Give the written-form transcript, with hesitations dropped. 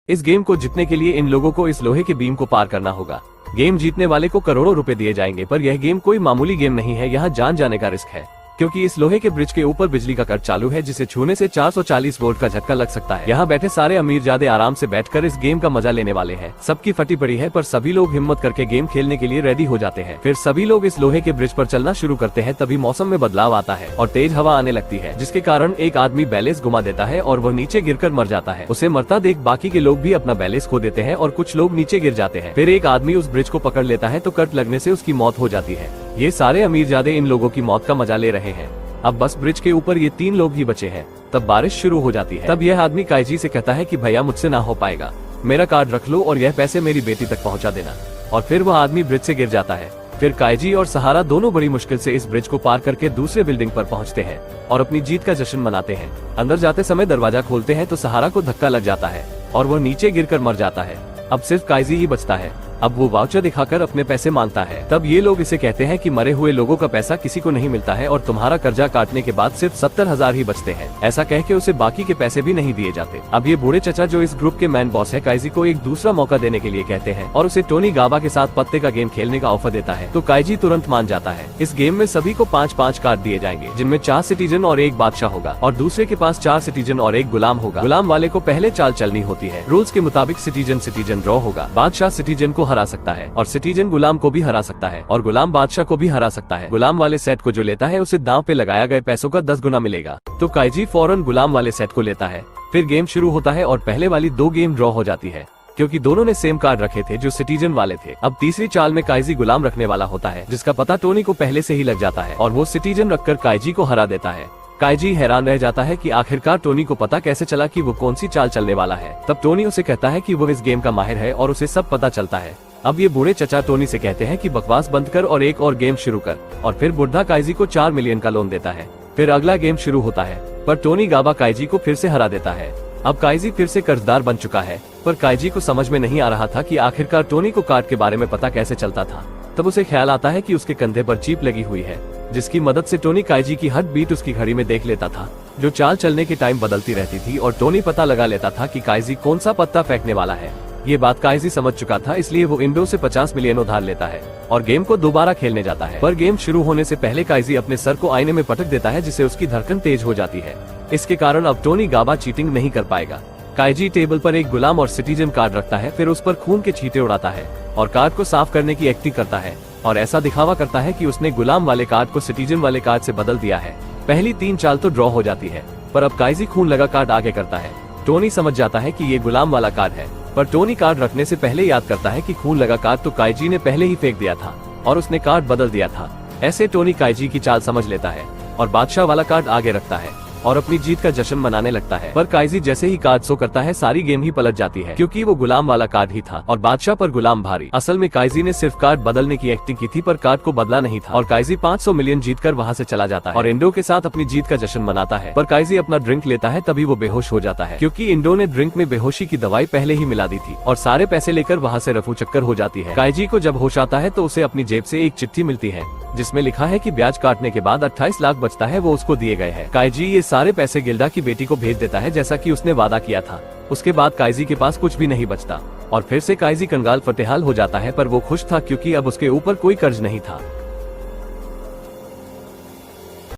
इस गेम को जीतने के लिए इन लोगों को इस लोहे के बीम को पार करना होगा। गेम जीतने वाले को करोड़ों रुपए दिए जाएंगे, पर यह गेम कोई मामूली गेम नहीं है, यहाँ जान जाने का रिस्क है, क्योंकि इस लोहे के ब्रिज के ऊपर बिजली का कट चालू है, जिसे छूने से 440 वोल्ट का झटका लग सकता है। यहाँ बैठे सारे अमीरजादे आराम से बैठकर इस गेम का मजा लेने वाले हैं। सबकी फटी पड़ी है, पर सभी लोग हिम्मत करके गेम खेलने के लिए रेडी हो जाते हैं। फिर सभी लोग इस लोहे के ब्रिज पर चलना शुरू करते हैं। तभी मौसम में बदलाव आता है और तेज हवा आने लगती है, जिसके कारण एक आदमी बैलेंस घुमा देता है और वह नीचे गिरकर मर जाता है। उसे मरता देख बाकी के लोग भी अपना बैलेंस खो देते हैं और कुछ लोग नीचे गिर जाते हैं। फिर एक आदमी उस ब्रिज को पकड़ लेता है तो कट लगने से उसकी मौत हो जाती है। ये सारे अमीरजादे इन लोगों की मौत का मजा ले रहे हैं। अब बस ब्रिज के ऊपर ये 3 लोग ही बचे हैं। तब बारिश शुरू हो जाती है। तब यह आदमी काइजी से कहता है कि भैया मुझसे ना हो पाएगा, मेरा कार्ड रख लो और यह पैसे मेरी बेटी तक पहुंचा देना। और फिर वह आदमी ब्रिज से गिर जाता है। फिर काइजी और सहारा दोनों बड़ी मुश्किल से इस ब्रिज को पार करके दूसरे बिल्डिंग पर पहुंचते हैं और अपनी जीत का जश्न मनाते हैं। अंदर जाते समय दरवाजा खोलते हैं तो सहारा को धक्का लग जाता है और वह नीचे गिरकर मर जाता है। अब सिर्फ काइजी ही बचता है। अब वो वाउचर दिखाकर अपने पैसे मांगता है। तब ये लोग इसे कहते हैं कि मरे हुए लोगों का पैसा किसी को नहीं मिलता है और तुम्हारा कर्जा काटने के बाद सिर्फ 70,000 ही बचते हैं। ऐसा कह के उसे बाकी के पैसे भी नहीं दिए जाते। अब ये बूढ़े चचा जो इस ग्रुप के मैन बॉस है, काइजी को एक दूसरा मौका देने के लिए कहते हैं और उसे टोनी गाबा के साथ पत्ते का गेम खेलने का ऑफर देता है। तो काइजी तुरंत मान जाता है। इस गेम में सभी को 5-5 कार्ड दिए जाएंगे, जिनमें 4 सिटीजन और 1 बादशाह होगा और दूसरे के पास 4 सिटीजन और 1 गुलाम होगा। गुलाम वाले को पहले चाल चलनी होती है। रूल्स के मुताबिक सिटीजन ड्रॉ होगा। बादशाह सिटीजन को हरा सकता है और सिटीजन गुलाम को भी हरा सकता है और गुलाम बादशाह को भी हरा सकता है। गुलाम वाले सेट को जो लेता है उसे दांव पे लगाया गए पैसों का 10 गुना मिलेगा। तो काइजी फौरन गुलाम वाले सेट को लेता है। फिर गेम शुरू होता है और पहले वाली 2 गेम ड्रॉ हो जाती है, क्योंकि दोनों ने सेम कार्ड रखे थे जो सिटीजन वाले थे। अब तीसरी चाल में काइजी गुलाम रखने वाला होता है, जिसका पता टोनी को पहले से ही लग जाता है और वो सिटीजन रखकर काइजी को हरा देता है। काइजी हैरान रह जाता है कि आखिरकार टोनी को पता कैसे चला कि वो कौन सी चाल चलने वाला है। तब टोनी उसे कहता है कि वो इस गेम का माहिर है और उसे सब पता चलता है। अब ये बूढ़े चचा टोनी से कहते हैं कि बकवास बंद कर और एक और गेम शुरू कर, और फिर बुढ़ा काइजी को 4 मिलियन का लोन देता है। फिर अगला गेम शुरू होता है, पर टोनी गाबा काइजी को फिर से हरा देता है। अब काइजी फिर से कर्जदार बन चुका है, पर काइजी को समझ में नहीं आ रहा था कि आखिरकार टोनी को कार्ड के बारे में पता कैसे चलता था। तब उसे ख्याल आता है कि उसके कंधे पर चिप लगी हुई है, जिसकी मदद से टोनी काइजी की हर बीट उसकी घड़ी में देख लेता था, जो चाल चलने के टाइम बदलती रहती थी, और टोनी पता लगा लेता था कि काइजी कौन सा पत्ता फेंकने वाला है। ये बात काइजी समझ चुका था, इसलिए वो इंडो से 50 मिलियन उधार लेता है और गेम को दोबारा खेलने जाता है। पर गेम शुरू होने से पहले काइजी अपने सर को आईने में पटक देता है, जिससे उसकी धड़कन तेज हो जाती है। इसके कारण अब टोनी गाबा चीटिंग नहीं कर पाएगा। काइजी टेबल पर एक गुलाम और सिटीजन कार्ड रखता है, फिर उस पर खून के छींटे उड़ाता है और कार्ड को साफ करने की एक्टिंग करता है और ऐसा दिखावा करता है कि उसने गुलाम वाले कार्ड को सिटीजन वाले कार्ड से बदल दिया है। पहली 3 चाल तो ड्रॉ हो जाती है, पर अब काइजी खून लगा कार्ड आगे करता है। टोनी समझ जाता है कि ये गुलाम वाला कार्ड है, पर टोनी कार्ड रखने से पहले याद करता है कि खून लगा कार्ड तो काइजी ने पहले ही फेंक दिया था और उसने कार्ड बदल दिया था। ऐसे टोनी काइजी की चाल समझ लेता है और बादशाह वाला कार्ड आगे रखता है और अपनी जीत का जश्न मनाने लगता है। पर काइजी जैसे ही कार्ड शो करता है, सारी गेम ही पलट जाती है, क्योंकि वो गुलाम वाला कार्ड ही था और बादशाह पर गुलाम भारी। असल में काइजी ने सिर्फ कार्ड बदलने की एक्टिंग की थी, पर कार्ड को बदला नहीं था और काइजी 500 मिलियन जीतकर वहाँ से चला जाता है और इंडो के साथ अपनी जीत का जश्न मनाता है। पर काइजी अपना ड्रिंक लेता है, तभी वो बेहोश हो जाता है, क्योंकि इंडो ने ड्रिंक में बेहोशी की दवाई पहले ही मिला दी थी और सारे पैसे लेकर वहाँ से रफू चक्कर हो जाती है। काइजी को जब होश आता है तो उसे अपनी जेब से एक चिट्ठी मिलती है, जिसमें लिखा है कि ब्याज काटने के बाद 28 लाख बचता है, वो उसको दिए गए हैं। काइजी ये सारे पैसे गिल्डा की बेटी को भेज देता है, जैसा कि उसने वादा किया था। उसके बाद काइजी के पास कुछ भी नहीं बचता और फिर से काइजी कंगाल फतेहाल हो जाता है, पर वो खुश था क्योंकि अब उसके ऊपर कोई कर्ज नहीं था।